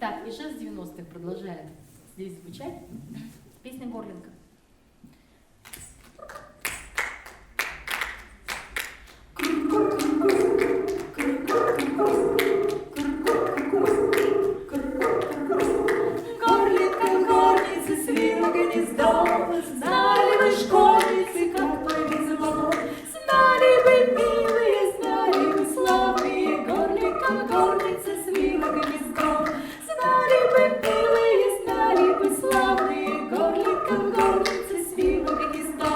Так, и жест 90-х продолжает здесь звучать. Песня Горлинка. Горлинка в горнице свила гнездо, знали бы школьницы, как повезло. Знали бы, милые, знали бы, славные, горлинка в горнице свила гнездо. Знали бы, милые, знали бы, славные, горлинка в горнице свила гнездо.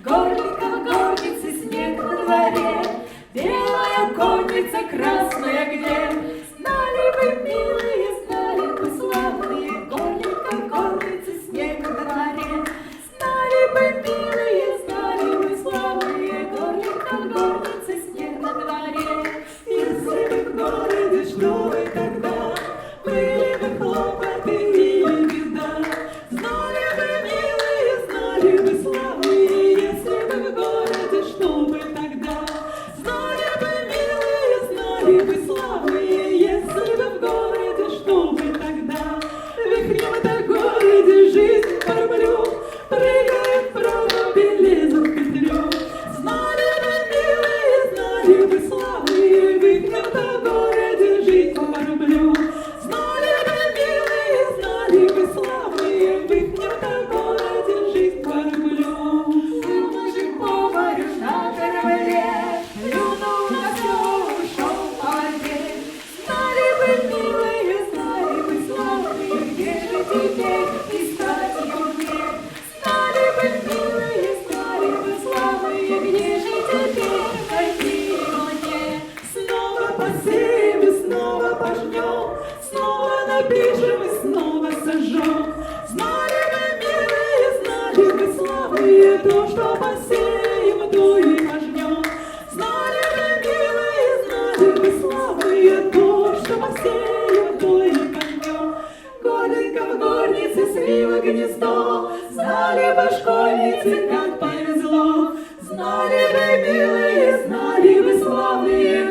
Горлинка в горнице, снег на дворе, белая конница, красная где. Знали бы, милые, знали бы, славные, горлинка в горнице, снег на дворе. Знали бы, милые, знали бы, славные, горлинка в горнице, снег на дворе. Если бы в городе, что вы тогда, были бы хлопоты или беда. Знали бы, милые, знали бы, славные, если бы в городе, что бы тогда. Знали бы, милые, знали бы, славные, если бы в городе, что бы тогда. Вихрем-то в городе жизнь по рублю, прыгает в проруби, лезут в петлю. Знали бы, милые, знали бы, славные, вихрем-то в городе жизнь по рублю. Знали бы, милые, знали бы, славные, вихрем-то в городе жизнь по рублю. Был мужик по морю на корабле, плюнул на все, ушел по воде. Знали бы, милые, знали бы, славные, где же теперь искать его мне? Знали бы, милые, знали бы, славные, где же теперь найти его мне? Снова посеем и снова пожнем, снова напишем и снова сожжем. Знали бы, милые, знали бы, славные, то, что посеем, то и пожнем. Знали бы, милые, знали бы, славные, то, что посеем, то и пожнем. Горлинка в горнице свила гнездо, знали бы школьницы, как повезло. Знали бы, милые, знали бы, славные,